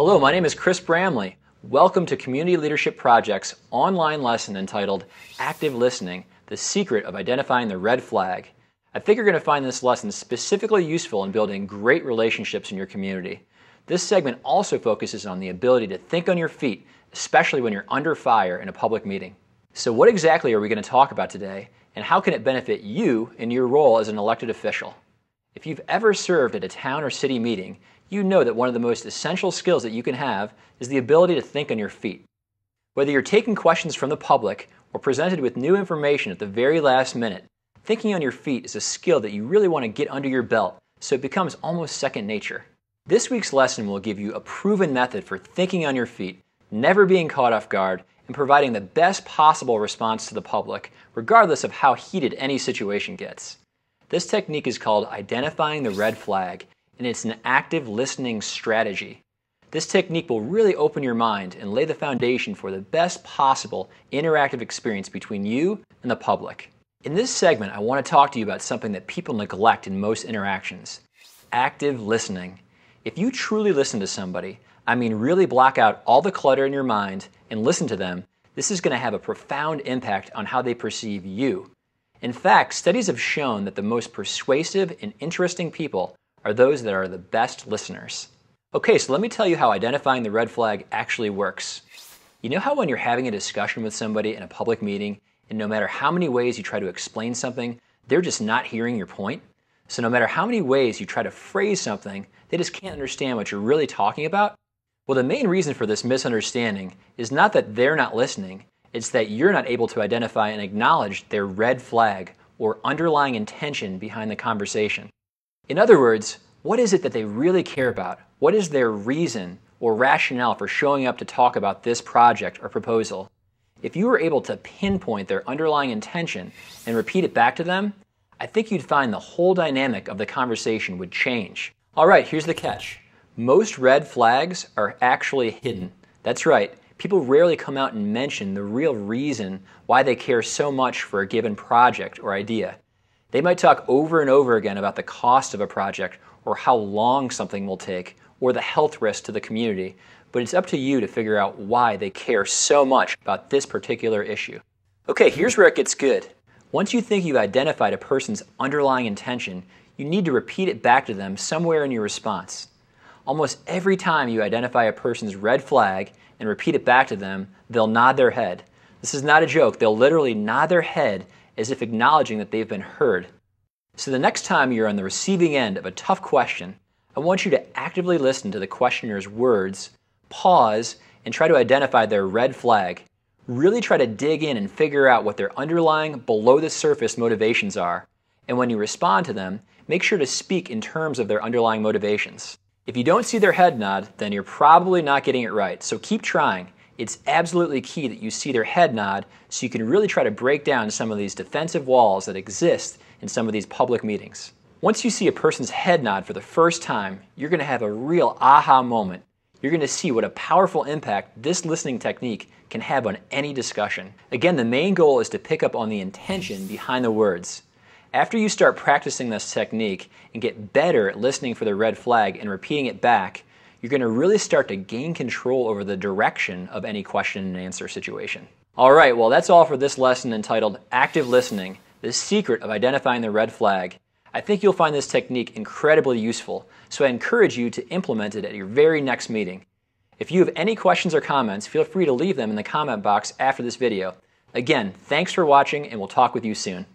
Hello, my name is Chris Bramley. Welcome to Community Leadership Project's online lesson entitled Active Listening, the Secret of Identifying the Red Flag. I think you're going to find this lesson specifically useful in building great relationships in your community. This segment also focuses on the ability to think on your feet, especially when you're under fire in a public meeting. So what exactly are we going to talk about today, and how can it benefit you in your role as an elected official? If you've ever served at a town or city meeting, you know that one of the most essential skills that you can have is the ability to think on your feet. Whether you're taking questions from the public or presented with new information at the very last minute, thinking on your feet is a skill that you really want to get under your belt so it becomes almost second nature. This week's lesson will give you a proven method for thinking on your feet, never being caught off guard, and providing the best possible response to the public, regardless of how heated any situation gets. This technique is called identifying the red flag, and it's an active listening strategy. This technique will really open your mind and lay the foundation for the best possible interactive experience between you and the public. In this segment, I want to talk to you about something that people neglect in most interactions: active listening. If you truly listen to somebody, I mean really block out all the clutter in your mind and listen to them, this is going to have a profound impact on how they perceive you. In fact, studies have shown that the most persuasive and interesting people are those that are the best listeners. Okay, so let me tell you how identifying the red flag actually works. You know how when you're having a discussion with somebody in a public meeting, and no matter how many ways you try to explain something, they're just not hearing your point? So no matter how many ways you try to phrase something, they just can't understand what you're really talking about? Well, the main reason for this misunderstanding is not that they're not listening, it's that you're not able to identify and acknowledge their red flag or underlying intention behind the conversation. In other words, what is it that they really care about? What is their reason or rationale for showing up to talk about this project or proposal? If you were able to pinpoint their underlying intention and repeat it back to them, I think you'd find the whole dynamic of the conversation would change. All right, here's the catch. Most red flags are actually hidden. That's right. People rarely come out and mention the real reason why they care so much for a given project or idea. They might talk over and over again about the cost of a project or how long something will take or the health risk to the community, but it's up to you to figure out why they care so much about this particular issue. Okay, here's where it gets good. Once you think you've identified a person's underlying intention, you need to repeat it back to them somewhere in your response. Almost every time you identify a person's red flag and repeat it back to them, they'll nod their head. This is not a joke. They'll literally nod their head as if acknowledging that they've been heard. So the next time you're on the receiving end of a tough question, I want you to actively listen to the questioner's words, pause, and try to identify their red flag. Really try to dig in and figure out what their underlying, below-the-surface motivations are. And when you respond to them, make sure to speak in terms of their underlying motivations. If you don't see their head nod, then you're probably not getting it right, so keep trying. It's absolutely key that you see their head nod so you can really try to break down some of these defensive walls that exist in some of these public meetings. Once you see a person's head nod for the first time, you're going to have a real aha moment. You're going to see what a powerful impact this listening technique can have on any discussion. Again, the main goal is to pick up on the intention behind the words. After you start practicing this technique and get better at listening for the red flag and repeating it back, you're going to really start to gain control over the direction of any question and answer situation. All right, well, that's all for this lesson entitled Active Listening, the Secret of Identifying the Red Flag. I think you'll find this technique incredibly useful, so I encourage you to implement it at your very next meeting. If you have any questions or comments, feel free to leave them in the comment box after this video. Again, thanks for watching, and we'll talk with you soon.